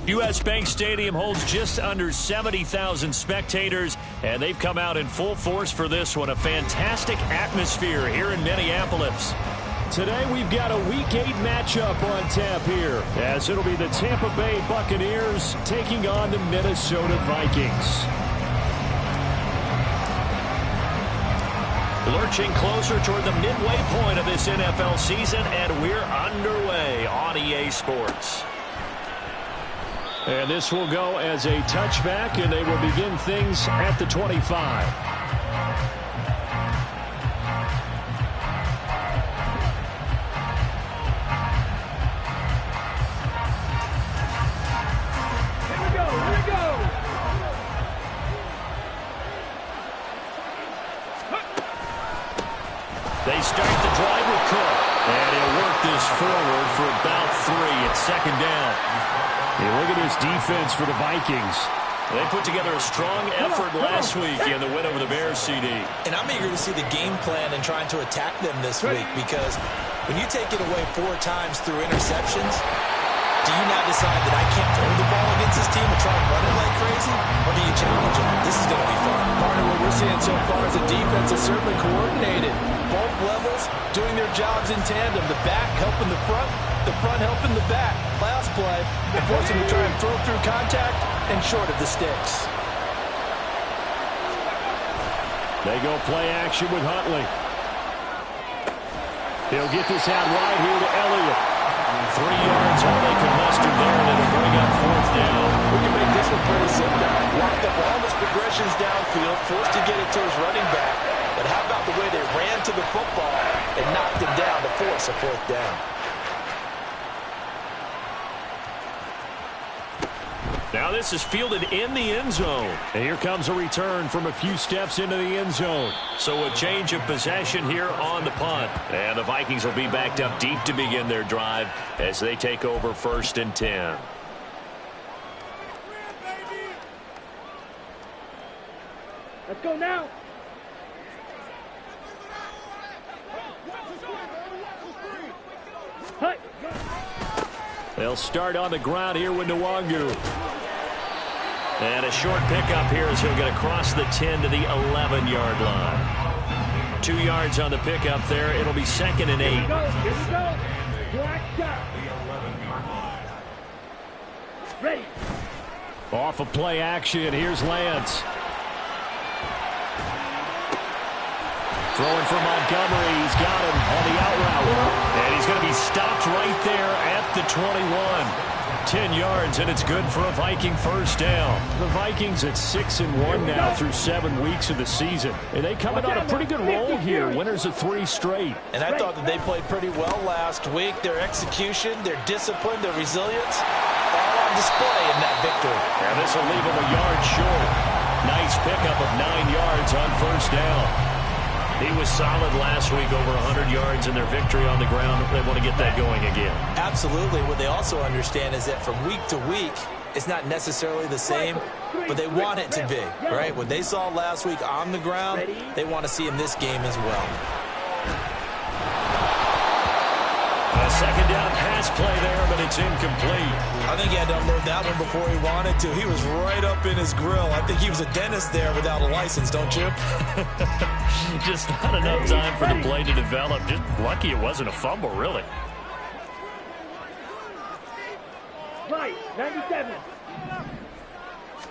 U.S. Bank Stadium holds just under 70,000 spectators, and they've come out in full force for this one. A fantastic atmosphere here in Minneapolis. Today we've got a Week 8 matchup on tap here, as it'll be the Tampa Bay Buccaneers taking on the Minnesota Vikings. Lurching closer toward the midway point of this NFL season, and we're underway on EA Sports. And this will go as a touchback, and they will begin things at the 25. They start the drive with Cook, and he'll work this forward for about 3 at second down. Hey, look at this defense for the Vikings. They put together a strong effort last week in the win over the Bears, CD. And I'm eager to see the game plan and trying to attack them this week, because when you take it away 4 times through interceptions, do you now decide that I can't throw the ball against this team and try and run it like crazy? Or do you challenge them? This is going to be fun. Part of what we're seeing so far is the defense is certainly coordinated. Both levels doing their jobs in tandem. The back helping the front helping the back. Last play, they force them to try and throw through contact and short of the sticks. They go play action with Huntley. He'll get this out wide here to Elliott. 3 yards, all they can muster there, and it'll bring up 4th down. We can make this one pretty simple. Locked up all his progressions downfield, forced to get it to his running back. But how about the way they ran to the football and knocked him down to force a 4th down? Now this is fielded in the end zone. And here comes a return from a few steps into the end zone. So a change of possession here on the punt. And the Vikings will be backed up deep to begin their drive as they take over 1st and 10. Let's go now. They'll start on the ground here with Nwangu. And a short pickup here as he'll get across the 10 to the 11-yard line. 2 yards on the pickup there. It'll be 2nd and 8. Here we go. Black shot. Ready. Off of play action, here's Lance. Throwing for Montgomery. He's got him on the out route. And he's going to be stopped right there at the 21. 10 yards, and it's good for a Viking 1st down. The Vikings at 6-1 now through 7 weeks of the season. And they coming on a pretty good roll here. Winners of 3 straight. And I thought that they played pretty well last week. Their execution, their discipline, their resilience, all on display in that victory. And this will leave them a yard short. Nice pickup of 9 yards on 1st down. He was solid last week, over 100 yards in their victory on the ground. They want to get that going again. Absolutely. What they also understand is that from week to week, it's not necessarily the same, but they want it to be, right? What they saw last week on the ground, they want to see in this game as well. A 2nd down pass play there, but it's incomplete. I think he had to unload that one before he wanted to. He was right up in his grill. I think he was a dentist there without a license, don't you? Just not enough time for the play to develop. Just lucky it wasn't a fumble, really. Right, 97.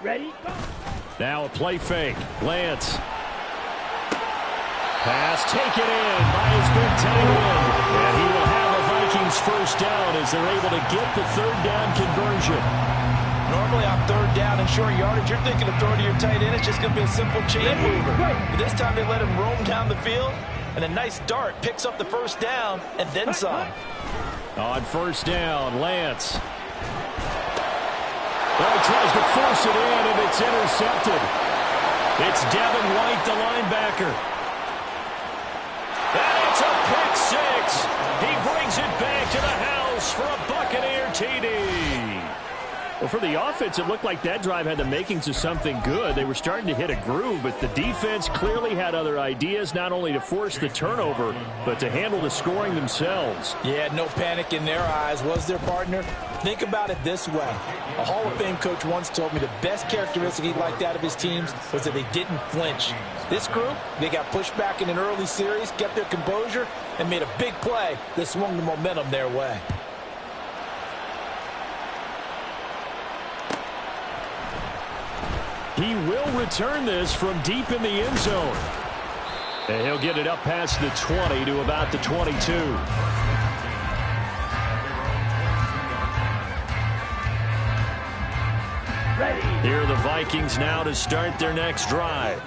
Ready? Go. Now a play fake. Lance. Pass taken in by his big tight end. And he will have a Vikings 1st down as they're able to get the 3rd down conversion. Normally on 3rd down and short yardage, you're thinking of throwing to your tight end. It's just going to be a simple chain mover. But this time they let him roam down the field, and a nice dart picks up the 1st down and then some. On 1st down, Lance. Well, he tries to force it in, and it's intercepted. It's Devin White, the linebacker. And it's a pick 6. He brings it back to the house for a Buccaneer TD. Well, for the offense, it looked like that drive had the makings of something good. They were starting to hit a groove, but the defense clearly had other ideas, not only to force the turnover, but to handle the scoring themselves. Yeah, no panic in their eyes, was there, partner? Think about it this way. A Hall of Fame coach once told me the best characteristic he liked out of his teams was that they didn't flinch. This group, they got pushed back in an early series, kept their composure, and made a big play that swung the momentum their way. He will return this from deep in the end zone. And he'll get it up past the 20 to about the 22. Ready. Here are the Vikings now to start their next drive.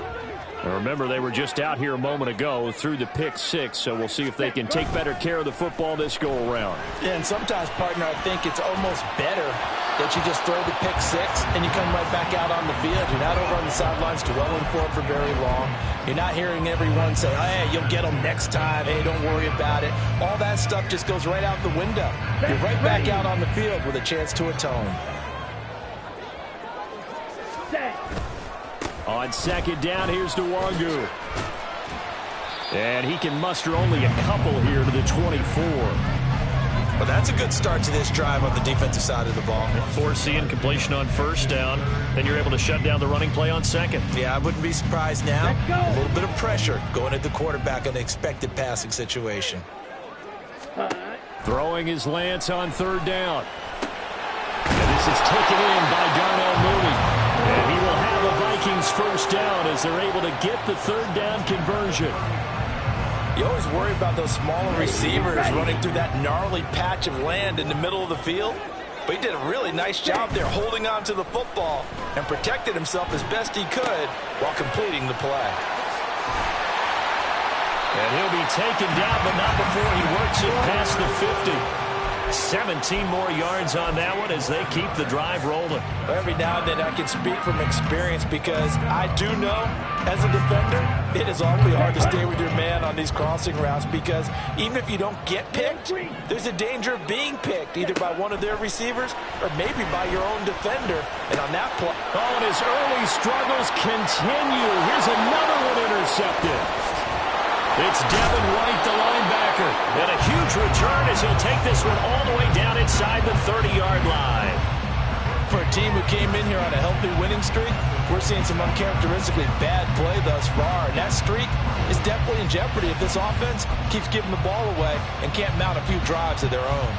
Now remember, they were just out here a moment ago through the pick 6, so we'll see if they can take better care of the football this go-around. Yeah, and sometimes, partner, I think it's almost better that you just throw the pick 6 and you come right back out on the field. You're not over on the sidelines dwelling for it for very long. You're not hearing everyone say, oh, hey, you'll get them next time. Hey, don't worry about it. All that stuff just goes right out the window. You're right back out on the field with a chance to atone. Set. On second down, here's Nwangu. And he can muster only a couple here to the 24. Well, that's a good start to this drive on the defensive side of the ball. Forcing completion on first down. Then you're able to shut down the running play on second. Yeah, I wouldn't be surprised now. A little bit of pressure going at the quarterback in an expected passing situation. Throwing his Lance on third down. And this is taken in by Darnell Mooney. And he will have the Vikings first down as they're able to get the third down conversion. You always worry about those smaller receivers running through that gnarly patch of land in the middle of the field. But he did a really nice job there holding on to the football and protected himself as best he could while completing the play. And he'll be taken down, but not before he works it past the 50. 17 more yards on that one as they keep the drive rolling. Every now and then I can speak from experience because I do know, as a defender, it is awfully hard to stay with your man on these crossing routes because even if you don't get picked, there's a danger of being picked either by one of their receivers or maybe by your own defender. And on that play... Oh, and his early struggles continue. Here's another one intercepted. It's Devin White, the linebacker. And a huge return as he'll take this one all the way down inside the 30-yard line. For a team who came in here on a healthy winning streak, we're seeing some uncharacteristically bad play thus far. And that streak is definitely in jeopardy if this offense keeps giving the ball away and can't mount a few drives of their own.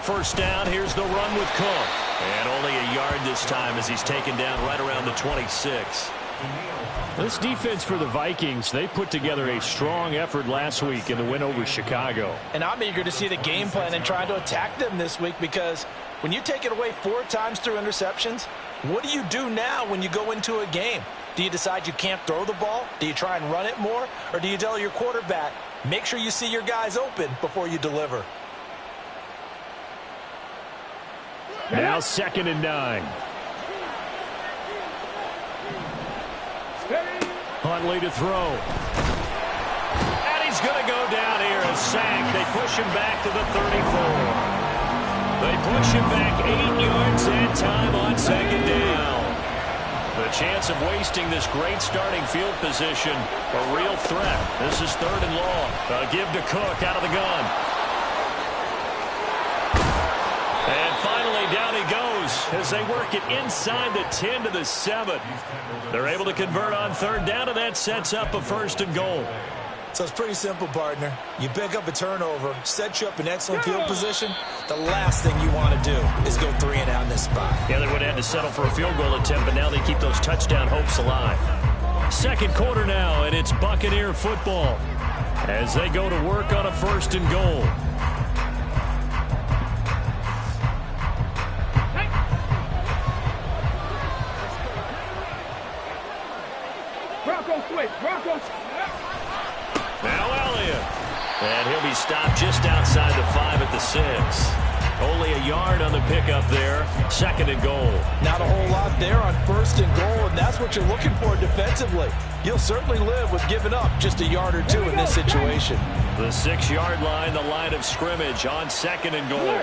First down, here's the run with Cook. And only a yard this time as he's taken down right around the 26. This defense for the Vikings, they put together a strong effort last week in the win over Chicago. And I'm eager to see the game plan and try to attack them this week because when you take it away 4 times through interceptions, what do you do now when you go into a game? Do you decide you can't throw the ball? Do you try and run it more? Or do you tell your quarterback, make sure you see your guys open before you deliver? Now 2nd and 9. Huntley to throw. And he's going to go down here, a sack. They push him back to the 34. They push him back 8 yards that time on 2nd down. The chance of wasting this great starting field position, a real threat. This is 3rd and long. A give to Cook out of the gun. And finally, down he goes as they work it inside the 10 to the 7. They're able to convert on 3rd down, and that sets up a 1st and goal. So it's pretty simple, partner. You pick up a turnover, set you up in excellent field position. The last thing you want to do is go 3 and out in this spot. Yeah, they would have had to settle for a field goal attempt, but now they keep those touchdown hopes alive. 2nd quarter now, and it's Buccaneer football as they go to work on a 1st and goal. Broncos. Now Elliott. And he'll be stopped just outside the 5 at the 6. Only a yard on the pickup there. 2nd and goal. Not a whole lot there on 1st and goal, and that's what you're looking for defensively. You'll certainly live with giving up just a yard or two in this situation. The 6-yard line, the line of scrimmage on 2nd and goal.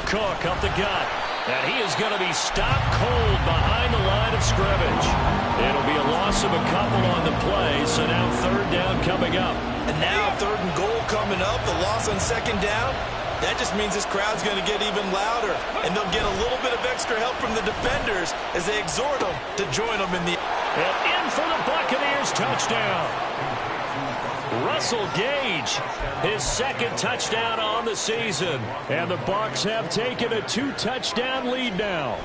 Cook up the gut. And he is going to be stopped cold behind the line of scrimmage. It'll be a loss of a couple on the play, so now 3rd down coming up. And now 3rd and goal coming up, the loss on 2nd down. That just means this crowd's going to get even louder, and they'll get a little bit of extra help from the defenders as they exhort them to join them in the... And in for the Buccaneers touchdown. Russell Gage, his 2nd touchdown on the season. And the Bucs have taken a 2-touchdown lead now.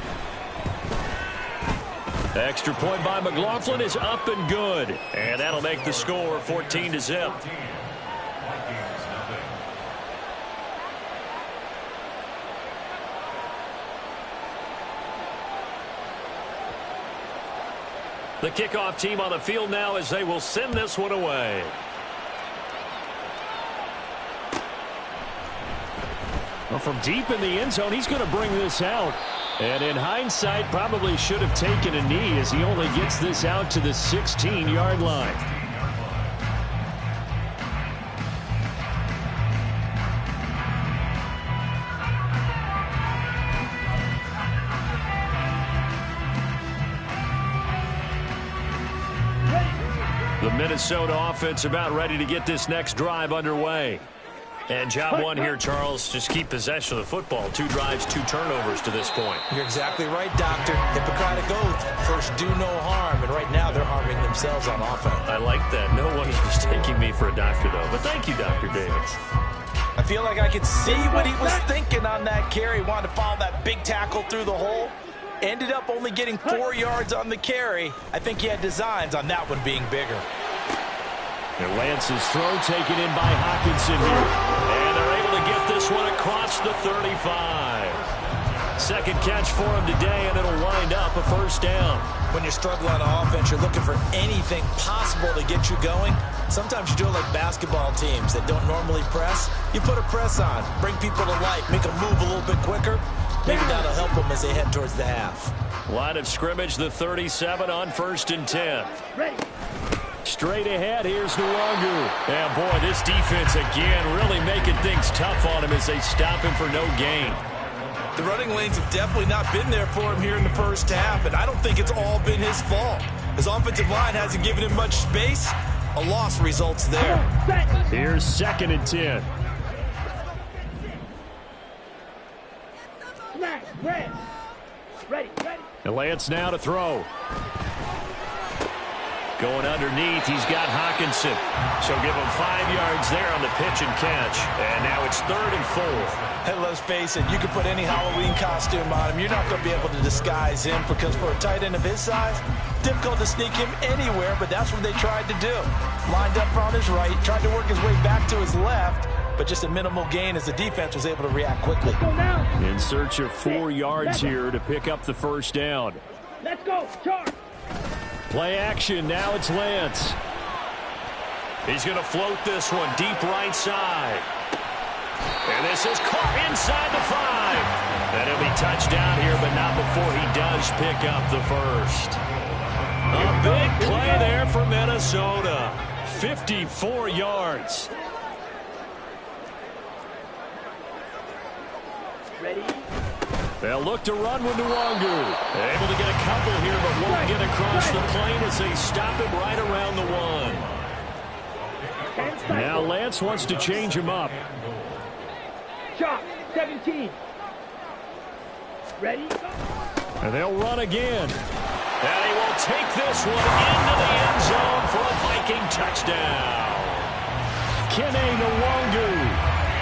Extra point by McLaughlin is up and good. And that'll make the score 14-0. The kickoff team on the field now as they will send this one away. Well, from deep in the end zone, he's going to bring this out. And in hindsight, probably should have taken a knee as he only gets this out to the 16-yard line. The Minnesota offense about ready to get this next drive underway. And job one here, Charles, just keep possession of the football. 2 drives, 2 turnovers to this point. You're exactly right, Doctor. Hippocratic oath. First, do no harm. And right now, they're harming themselves on offense. I like that. No one is mistaking me for a doctor, though. But thank you, Dr. Davis. I feel like I could see what he was thinking on that carry. Wanted to follow that big tackle through the hole. Ended up only getting 4 yards on the carry. I think he had designs on that one being bigger. And Lance's throw taken in by Hockenson here. And they're able to get this one across the 35. 2nd catch for him today, and it'll wind up a 1st down. When you're struggling on offense, you're looking for anything possible to get you going. Sometimes you do it like basketball teams that don't normally press. You put a press on, bring people to life, make them move a little bit quicker. Maybe that'll help them as they head towards the half. Line of scrimmage, the 37 on 1st and 10. Ready. Straight ahead, here's Nwangu. And boy, this defense again really making things tough on him as they stop him for no gain. The running lanes have definitely not been there for him here in the 1st half, and I don't think it's all been his fault. His offensive line hasn't given him much space. A loss results there. Here's 2nd and 10. Ready. And Lance now to throw. Going underneath, he's got Hockenson. So give him 5 yards there on the pitch and catch. And now it's 3rd and 4. Hey, let's face it, you can put any Halloween costume on him. You're not going to be able to disguise him because for a tight end of his size, difficult to sneak him anywhere, but that's what they tried to do. Lined up on his right, tried to work his way back to his left, but just a minimal gain as the defense was able to react quickly. In search of 4 yards here to pick up the 1st down. Let's go. Charge. Play action. Now it's Lance. He's going to float this one deep right side. And this is caught inside the 5. And he'll be touched down here, but not before he does pick up the 1st. A big play there for Minnesota. 54 yards. Ready. They'll look to run with Nwangu. Able to get a couple here, but won't get across the plane as they stop him right around the 1. Now Lance wants to change him up. Shot. 17. Ready. And they'll run again. And he will take this one into the end zone for a Viking touchdown. Kene Nwangu.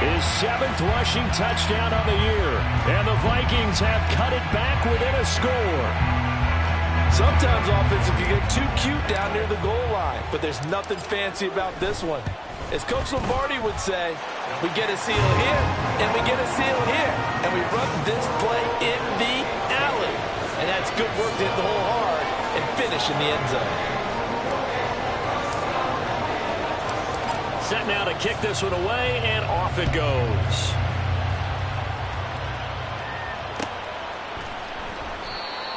His 7th rushing touchdown on the year. And the Vikings have cut it back within a score. Sometimes offensive can get too cute down near the goal line, but there's nothing fancy about this one. As Coach Lombardi would say, we get a seal here, and we get a seal here, and we run this play in the alley. And that's good work to hit the hole hard and finish in the end zone. Set now to kick this one away, and off it goes.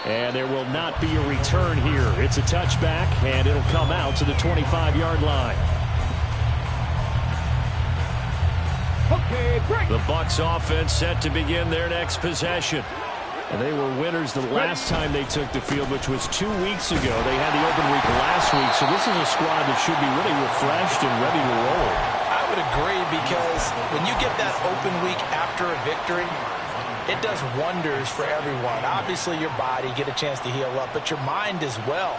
And there will not be a return here. It's a touchback, and it'll come out to the 25-yard line. Okay, break. The Bucs offense set to begin their next possession. And they were winners the last time they took the field, which was 2 weeks ago. They had the open week last week, so this is a squad that should be really refreshed and ready to roll. I would agree, because when you get that open week after a victory, it does wonders for everyone. Obviously, your body, get a chance to heal up, but your mind as well.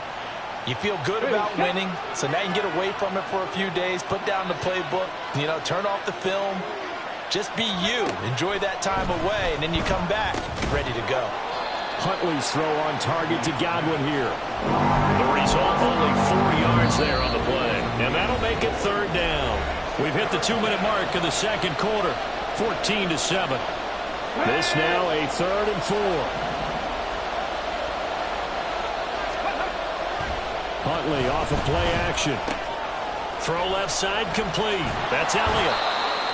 You feel good about winning, so now you can get away from it for a few days, put down the playbook, turn off the film. Just be you. Enjoy that time away, and then you come back ready to go. Huntley's throw on target to Godwin here. The result, only 4 yards there on the play. And that'll make it third down. We've hit the 2-minute mark of the second quarter, 14-7. This now a 3rd and 4. Huntley off of play action. Throw left side complete. That's Elliott.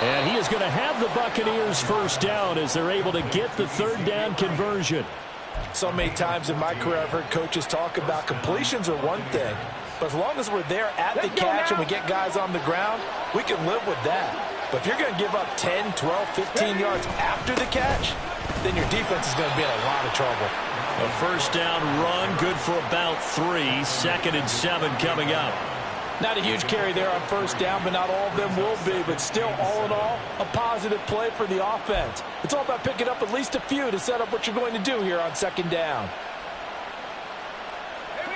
And he is going to have the Buccaneers first down as they're able to get the third down conversion. So many times in my career I've heard coaches talk about completions are one thing, but as long as we're there at the catch and we get guys on the ground, we can live with that. But if you're going to give up 10, 12, 15 yards after the catch, then your defense is going to be in a lot of trouble. A first down run, good for about 3. 2nd and 7 coming up. Not a huge carry there on first down, but not all of them will be. But still, all in all, a positive play for the offense. It's all about picking up at least a few to set up what you're going to do here on 2nd down.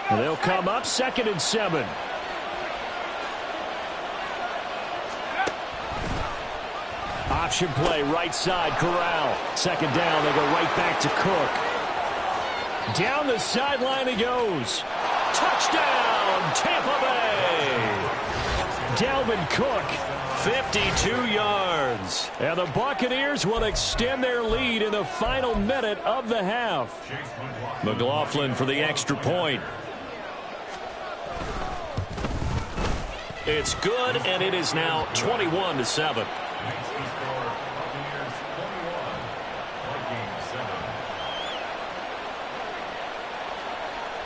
And they'll come up 2nd and 7. Option play, right side, Corral. 2nd down, they go right back to Cook. Down the sideline he goes. Touchdown, Tampa Bay. Dalvin Cook, 52 yards. And the Buccaneers will extend their lead in the final minute of the half. McLaughlin for the extra point. It's good, and it is now 21-7.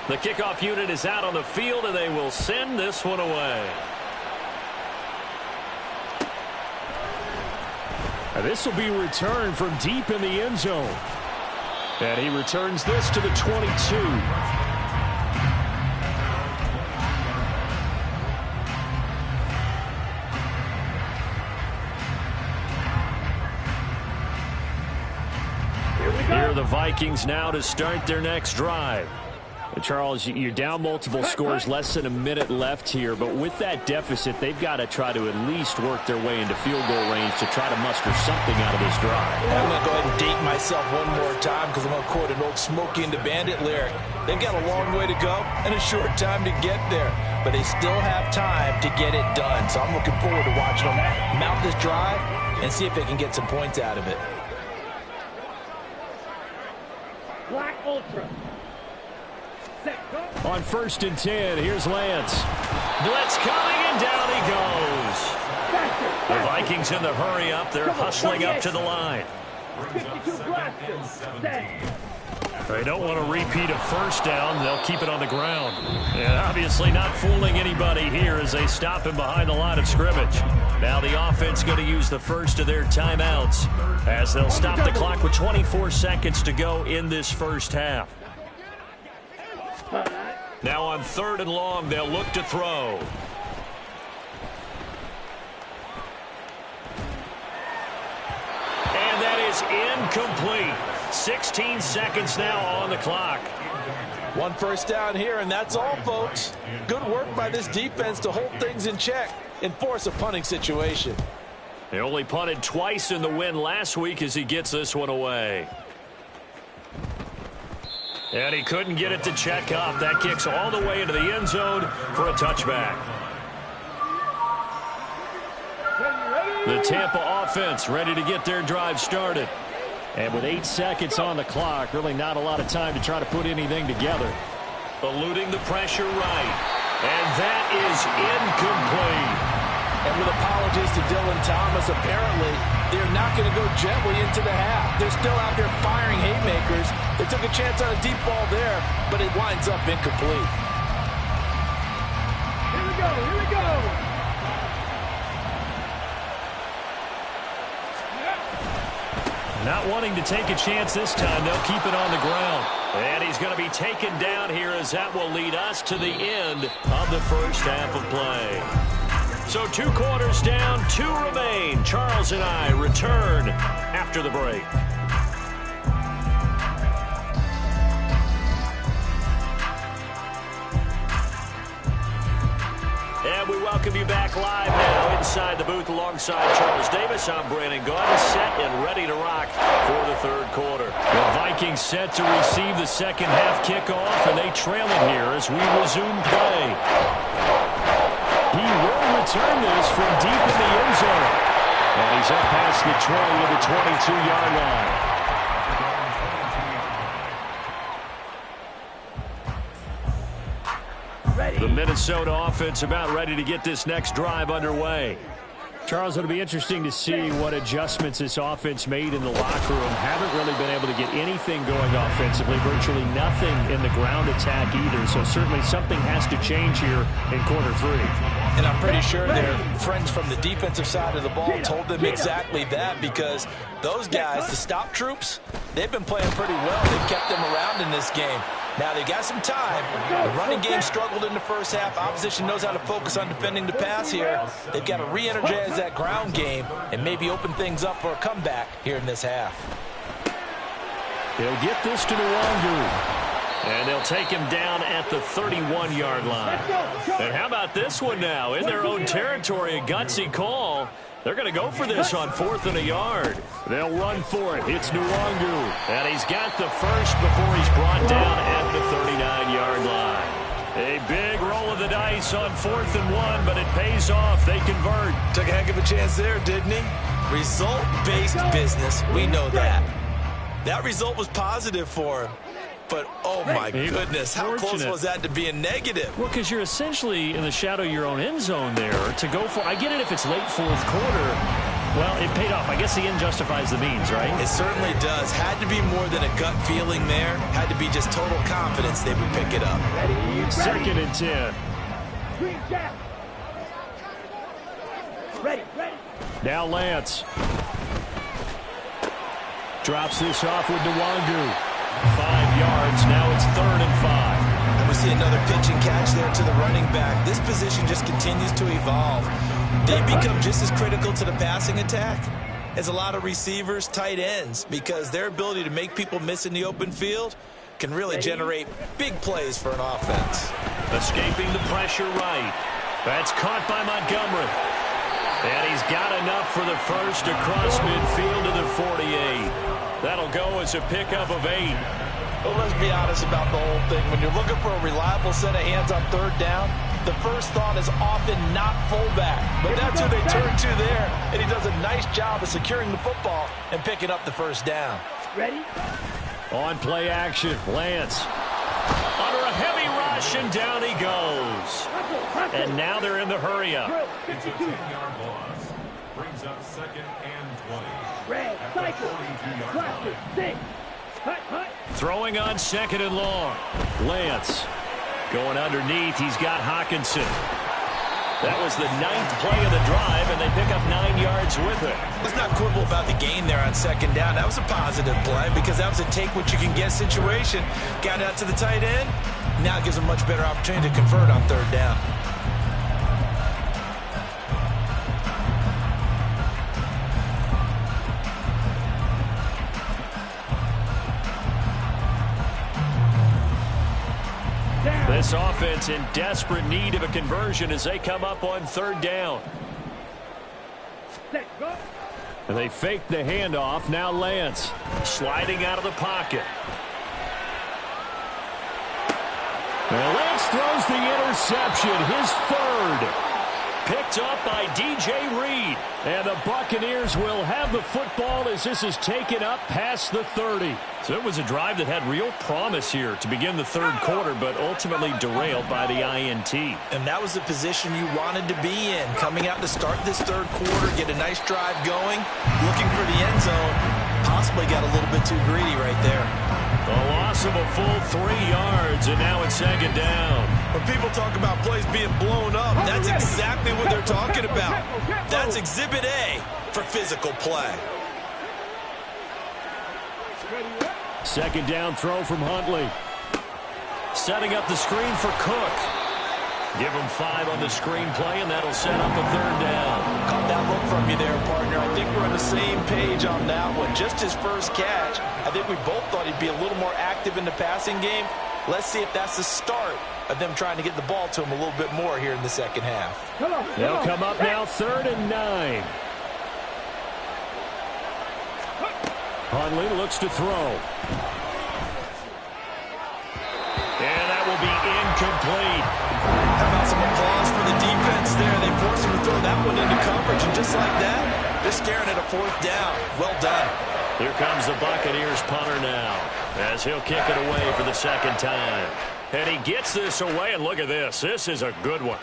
The kickoff unit is out on the field, and they will send this one away. And this will be returned from deep in the end zone. And he returns this to the 22. Here are the Vikings now to start their next drive. Charles, you're down multiple scores, less than a minute left here, but with that deficit, they've got to try to at least work their way into field goal range to try to muster something out of this drive. I'm going to go ahead and date myself one more time because I'm going to quote an old Smokey and the Bandit lyric. They've got a long way to go and a short time to get there, but they still have time to get it done. So I'm looking forward to watching them mount this drive and see if they can get some points out of it. Black Ultra. On 1st and 10, here's Lance. Blitz coming, and down he goes. The Vikings in the hurry up. They're hustling up to the line. 52 blasters. They don't want to repeat a first down. They'll keep it on the ground. And obviously not fooling anybody here as they stop him behind the line of scrimmage. Now the offense going to use the first of their timeouts as they'll stop the clock with 24 seconds to go in this first half. Now on 3rd and long, they'll look to throw. And that is incomplete. 16 seconds now on the clock. One first down here, and that's all, folks. Good work by this defense to hold things in check and force a punting situation. They only punted twice in the win last week as he gets this one away. And he couldn't get it to check up. That kicks all the way into the end zone for a touchback. The Tampa offense ready to get their drive started. And with 8 seconds on the clock, really not a lot of time to try to put anything together. Eluding the pressure right. And that is incomplete. And with apologies to Dylan Thomas. Apparently, they're not going to go gently into the half. They're still out there firing haymakers. They took a chance on a deep ball there, but it winds up incomplete. Here we go, here we go. Not wanting to take a chance this time, they'll keep it on the ground. And he's going to be taken down here as that will lead us to the end of the first half of play. So 2 quarters down, 2 remain. Charles and I return after the break. And we welcome you back live now inside the booth alongside Charles Davis. I'm Brandon Gaudin, set and ready to rock for the third quarter. The Vikings set to receive the second half kickoff, and they trail it here as we resume play. He will return this from deep in the end zone. And he's up past the 20 to the 22-yard line. The Minnesota offense about ready to get this next drive underway. Charles, it'll be interesting to see what adjustments this offense made in the locker room. Haven't really been able to get anything going offensively, virtually nothing in the ground attack either. So certainly something has to change here in quarter 3. And I'm pretty sure their friends from the defensive side of the ball told them exactly that, because those guys, the stop troops, they've been playing pretty well. They've kept them around in this game. Now they got some time. The running game struggled in the first half. Opposition knows how to focus on defending the pass here. They've got to re-energize that ground game and maybe open things up for a comeback here in this half. They'll get this to Nwangu. And they'll take him down at the 31-yard line. And how about this one now? In their own territory, a gutsy call. They're going to go for this on 4th and a yard. They'll run for it. It's Nwangu. And he's got the first before he's brought down at the 39-yard line. A big roll of the dice on 4th and 1, but it pays off. They convert. Took a heck of a chance there, didn't he? Result-based business. We know that. That result was positive for him. But, oh, my goodness, how close was that to being negative? Well, because you're essentially in the shadow of your own end zone there to go for. I get it if it's late 4th quarter. Well, it paid off. I guess the end justifies the means, right? It certainly does. Had to be more than a gut feeling there. Had to be just total confidence they would pick it up. Second and 10. Ready. Now Lance. Drops this off with Nwangu. 5 yards. Now it's 3rd and 5. And we see another pitch and catch there to the running back. This position just continues to evolve. They become just as critical to the passing attack as a lot of receivers, tight ends, because their ability to make people miss in the open field can really generate big plays for an offense. Escaping the pressure right. That's caught by Montgomery. And he's got enough for the first across midfield to the 48. That'll go as a pickup of 8. Well, let's be honest about the whole thing. When you're looking for a reliable set of hands on 3rd down, the first thought is often not fullback. But that's who they turn to there, and he does a nice job of securing the football and picking up the first down. Ready? On play action, Lance. Under a heavy rush, and down he goes. And now they're in the hurry-up. 10-yard loss. Brings up 2nd and 20. Red, cycle, classic, 6. Hut. Throwing on 2nd and long. Lance going underneath. He's got Hockenson. That was the 9th play of the drive, and they pick up 9 yards with it. Let's not quibble about the gain there on 2nd down. That was a positive play because that was a take-what-you-can-get situation. Got out to the tight end. Now it gives them a much better opportunity to convert on 3rd down. This offense in desperate need of a conversion as they come up on 3rd down. Set, go. And they fake the handoff. Now Lance sliding out of the pocket. And Lance throws the interception, his 3rd. Picked up by DJ Reed. And the Buccaneers will have the football as this is taken up past the 30. So it was a drive that had real promise here to begin the third quarter, but ultimately derailed by the INT. And that was the position you wanted to be in. Coming out to start this third quarter, get a nice drive going, looking for the end zone. Possibly got a little bit too greedy right there. A loss of a full 3 yards, and now it's second down. When people talk about plays being blown up, that's exactly what they're talking about. That's Exhibit A for physical play. Second down throw from Huntley. Setting up the screen for Cook. Give him 5 on the screen play, and that'll set up a third down. Caught that look from you there, partner. I think we're on the same page on that one. Just his first catch. I think we both thought he'd be a little more active in the passing game. Let's see if that's the start of them trying to get the ball to him a little bit more here in the second half. They'll come up now 3rd and 9. Huntley looks to throw. And that will be incomplete. How about some applause for the defense there? They forced him to throw that one into coverage, and just like that, they're staring at a 4th down. Well done. Here comes the Buccaneers punter now, as he'll kick it away for the second time. And he gets this away, and look at this. This is a good one.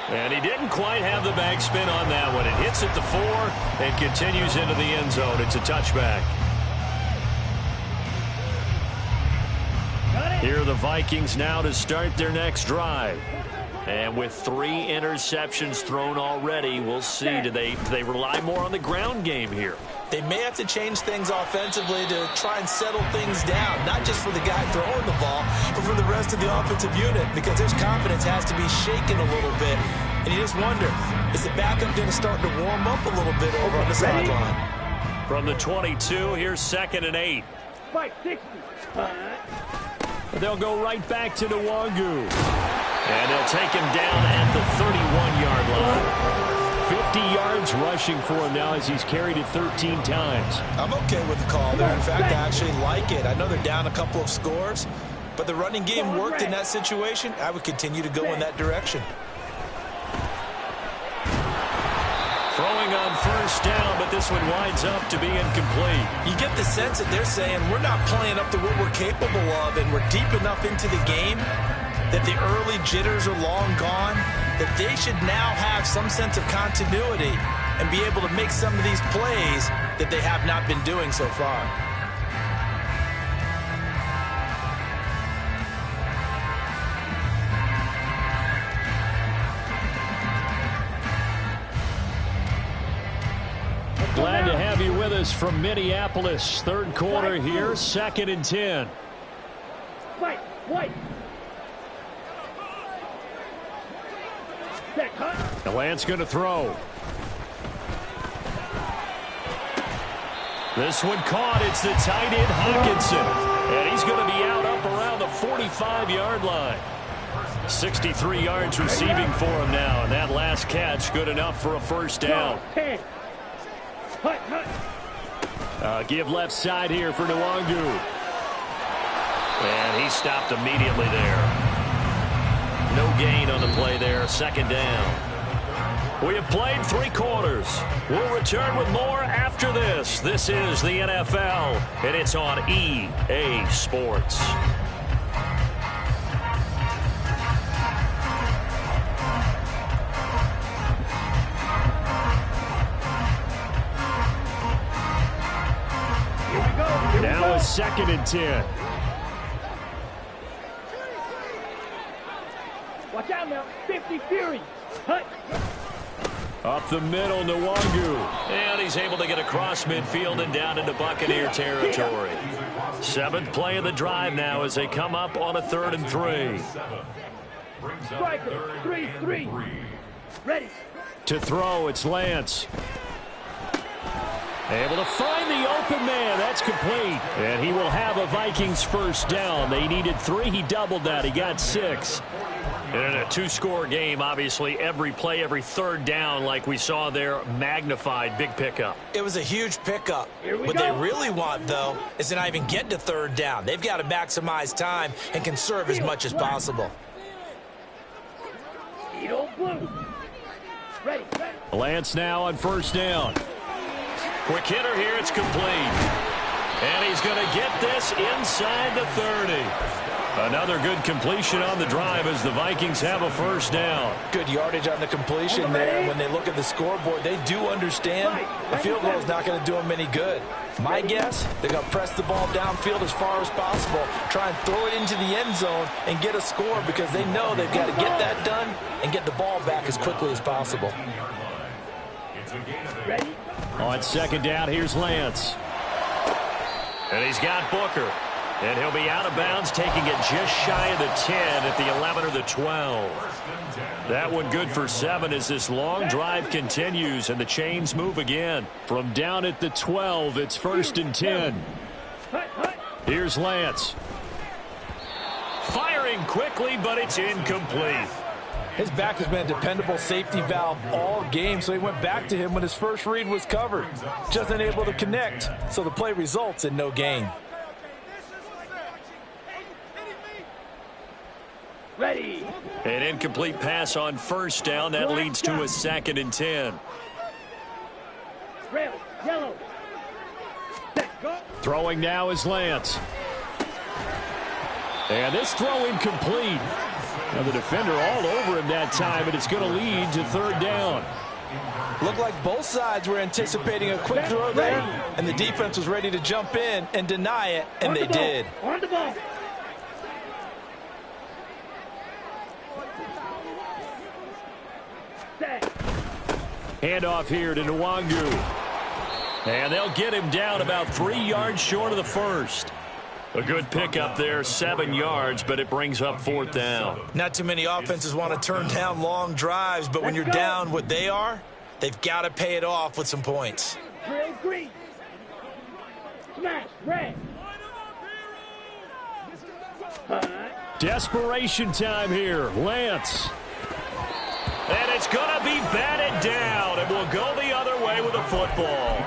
And he didn't quite have the back spin on that one. It hits at the 4 and continues into the end zone. It's a touchback. Here are the Vikings now to start their next drive. And with 3 interceptions thrown already, we'll see. Do they rely more on the ground game here? They may have to change things offensively to try and settle things down, not just for the guy throwing the ball, but for the rest of the offensive unit, because his confidence has to be shaken a little bit. And you just wonder, is the backup going to start to warm up a little bit over on the sideline? From the 22, here's 2nd and 8. They'll go right back to Nwangu. And they'll take him down at the 31-yard line. 50 yards rushing for him now as he's carried it 13 times. I'm okay with the call there. In fact, I actually like it. I know they're down a couple of scores, but the running game worked in that situation. I would continue to go in that direction. Throwing on 1st down, but this one winds up to be incomplete. You get the sense that they're saying we're not playing up to what we're capable of, and we're deep enough into the game that the early jitters are long gone, that they should now have some sense of continuity and be able to make some of these plays that they have not been doing so far. Glad to have you with us from Minneapolis. Third quarter here, 2nd and 10. White. The Lance going to throw. This one caught. It's the tight end, Hawkinson. And he's going to be out up around the 45-yard line. 63 yards receiving for him now. And that last catch good enough for a 1st down. Give left side here for Nwangu. And he stopped immediately there. No gain on the play there. 2nd down. We have played 3 quarters. We'll return with more after this. This is the NFL, and it's on EA Sports. Now it's 2nd and 10. Watch out now. 50 Fury. Hut. Up the middle, Nwangu. And he's able to get across midfield and down into Buccaneer territory. 7th play of the drive now as they come up on a 3rd and 3. Striker. 3-3. Ready. To throw, it's Lance. Able to find the open man. That's complete. And he will have a Vikings 1st down. They needed 3. He doubled that. He got 6. And in a 2-score game, obviously, every play, every 3rd down, like we saw there, magnified. Big pickup. It was a huge pickup. What they really want, though, is to not even get to 3rd down. They've got to maximize time and conserve as much as possible. Blue. Ready. Lance now on first down. Quick hitter here. It's complete. And he's going to get this inside the 30. Another good completion on the drive as the Vikings have a first down. Good yardage on the completion there. When they look at the scoreboard, they do understand a field goal is not going to do them any good. My guess, they're going to press the ball downfield as far as possible, try and throw it into the end zone and get a score because they know they've got to get that done and get the ball back as quickly as possible. Ready. On second down, here's Lance. And he's got Booker. And he'll be out of bounds, taking it just shy of the 10 at the 11 or the 12. That one good for 7 as this long drive continues and the chains move again. From down at the 12, it's 1st and 10. Here's Lance. Firing quickly, but it's incomplete. His back has been a dependable safety valve all game, so he went back to him when his first read was covered. Just unable to connect, so the play results in no gain. Ready. An incomplete pass on first down. That leads to a 2nd and 10. Red, yellow. Set, go. Throwing now is Lance. And this throw incomplete. Now the defender all over him that time, and it's going to lead to 3rd down. Looked like both sides were anticipating a quick throw there, and the defense was ready to jump in and deny it, and they did. On the ball. Handoff here to Nwangu. And they'll get him down about 3 yards short of the first. A good pickup there, 7 yards, but it brings up 4th down. Not too many offenses want to turn down long drives, but when you're down what they are, they've got to pay it off with some points. Drill green. Smash red. Desperation time here. Lance. And it's going to be batted down, and we'll go the other way with the football.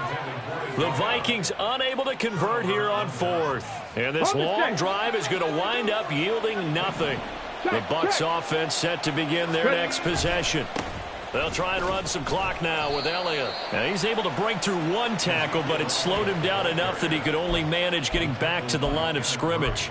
The Vikings unable to convert here on 4th. And this long drive is going to wind up yielding nothing. The Bucs offense set to begin their next possession. They'll try and run some clock now with Elliott. Now he's able to break through one tackle, but it slowed him down enough that he could only manage getting back to the line of scrimmage.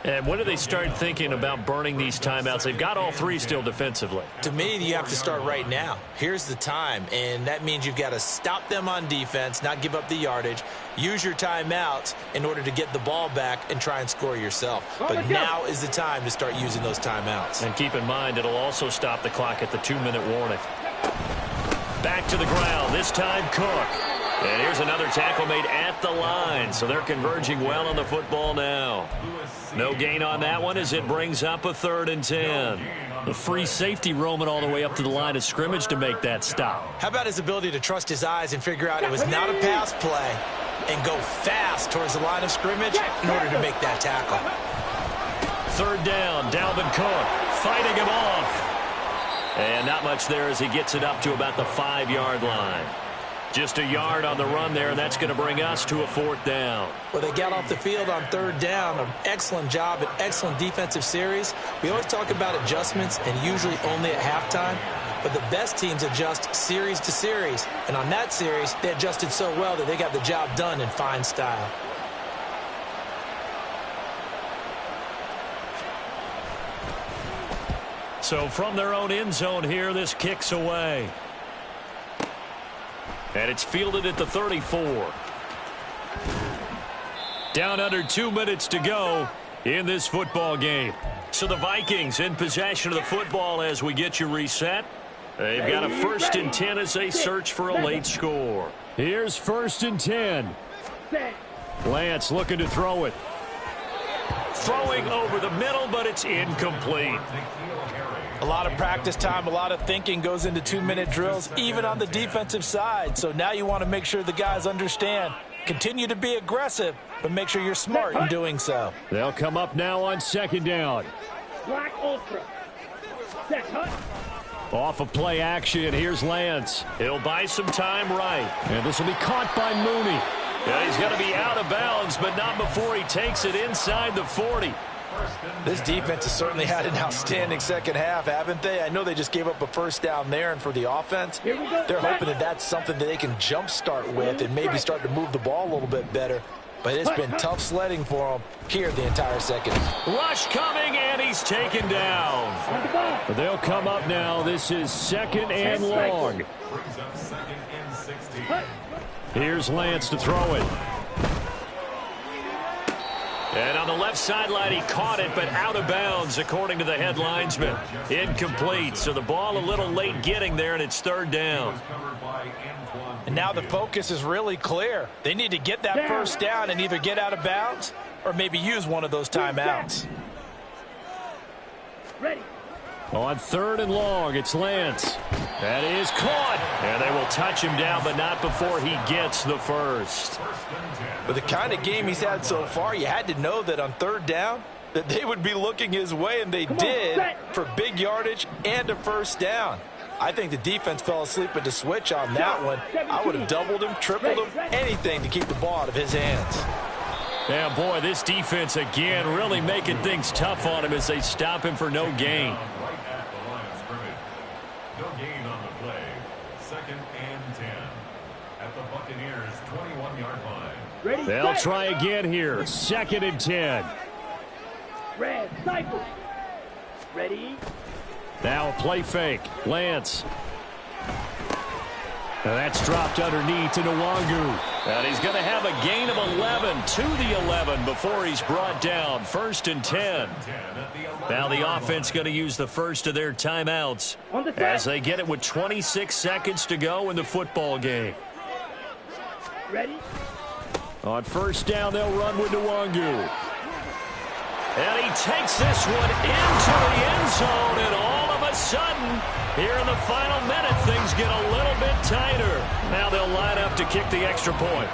And when do they start thinking about burning these timeouts? They've got all 3 still defensively. To me, you have to start right now. Here's the time, and that means you've got to stop them on defense, not give up the yardage, use your timeouts in order to get the ball back and try and score yourself. But now is the time to start using those timeouts. And keep in mind, it'll also stop the clock at the 2-minute warning. Back to the ground, this time Cook. And here's another tackle made at the line, so they're converging well on the football now. No gain on that one as it brings up a 3rd and 10. The free safety roaming all the way up to the line of scrimmage to make that stop. How about his ability to trust his eyes and figure out it was not a pass play and go fast towards the line of scrimmage in order to make that tackle. 3rd down, Dalvin Cook fighting him off. And not much there as he gets it up to about the 5-yard line. Just a yard on the run there, and that's going to bring us to a 4th down. Well, they got off the field on 3rd down. An excellent job, an excellent defensive series. We always talk about adjustments, and usually only at halftime. But the best teams adjust series to series. And on that series, they adjusted so well that they got the job done in fine style. So from their own end zone here, this kicks away. And it's fielded at the 34. Down under 2 minutes to go in this football game. So the Vikings in possession of the football as we get you reset. They've got a 1st and 10 as they search for a late score. Here's 1st and 10. Lance looking to throw it. Throwing over the middle, but it's incomplete. A lot of practice time, a lot of thinking goes into 2-minute drills, even on the defensive side. So now you want to make sure the guys understand. Continue to be aggressive, but make sure you're smart in doing so. They'll come up now on 2nd down. Black Ultra. Set, hut. Off of play action, here's Lance. He'll buy some time right. And this will be caught by Mooney. Yeah, he's going to be out of bounds, but not before he takes it inside the 40. This defense has certainly had an outstanding second half, haven't they? I know they just gave up a first down there, and for the offense, they're hoping that that's something that they can jumpstart with and maybe start to move the ball a little bit better. But it's been tough sledding for them here the entire second. Rush coming, and he's taken down. They'll come up now. This is 2nd and long. Brings up 2nd and 16. Here's Lance to throw it. And on the left sideline, he caught it, but out of bounds, according to the head linesman. Incomplete, so the ball a little late getting there, and it's 3rd down. And now the focus is really clear. They need to get that first down and either get out of bounds or maybe use one of those timeouts. Ready. On 3rd and long, it's Lance. That is caught. And they will touch him down, but not before he gets the first. With the kind of game he's had so far, you had to know that on 3rd down that they would be looking his way, and they did for big yardage and a first down. I think the defense fell asleep at the switch on that one. I would have doubled him, tripled him, anything to keep the ball out of his hands. Yeah, boy, this defense again really making things tough on him as they stop him for no gain. Right at the line of scrimmage. No gain on the play. 2nd and 10. At the Buccaneers' 21-yard line. Ready. They'll try again here. 2nd and 10. Red cycle. Ready. Now a play fake. Lance. Now that's dropped underneath to Nwangu. And he's going to have a gain of 11 to the 11 before he's brought down. 1st and 10. Now the offense going to use the first of their timeouts as they get it with 26 seconds to go in the football game. Ready. On 1st down, they'll run with Nwangu. And he takes this one into the end zone, and all of a sudden, here in the final minute, things get a little bit tighter. Now they'll line up to kick the extra point.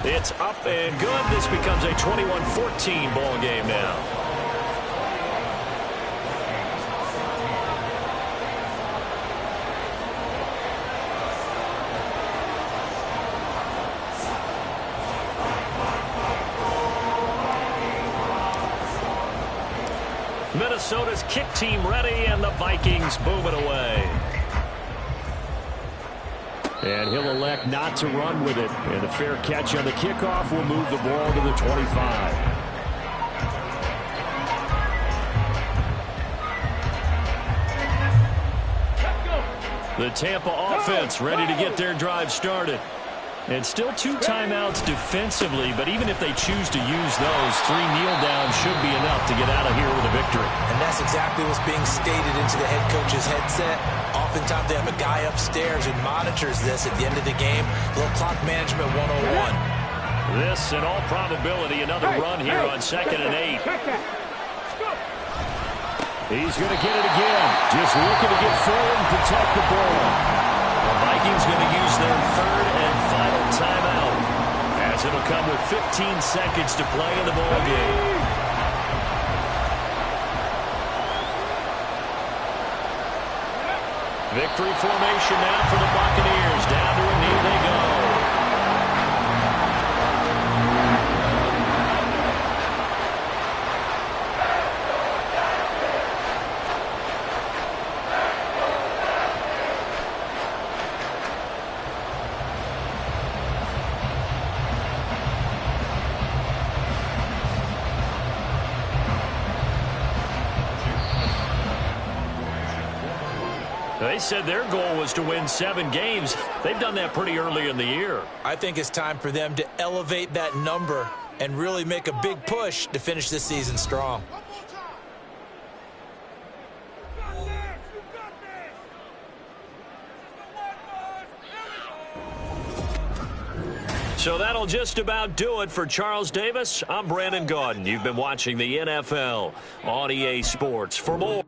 It's up and good. This becomes a 21-14 ball game now. Minnesota's kick team ready, and the Vikings boom it away. And he'll elect not to run with it. And a fair catch on the kickoff will move the ball to the 25. The Tampa offense ready to get their drive started. And still 2 timeouts defensively, but even if they choose to use those, 3 kneel downs should be enough to get out of here with a victory. And that's exactly what's being stated into the head coach's headset. Oftentimes they have a guy upstairs who monitors this at the end of the game. A little clock management 101. This, in all probability, another run here on 2nd and 8. He's going to get it again. Just looking to get forward and protect the ball. The Vikings going to use their 3rd and final timeout, as it'll come with 15 seconds to play in the ball game. Victory formation now for the Buccaneers. Down to a knee they go. They said their goal was to win 7 games. They've done that pretty early in the year. I think it's time for them to elevate that number and really make a big push to finish this season strong. So that'll just about do it for Charles Davis. I'm Brandon Gaudin. You've been watching the NFL on EA Sports. For more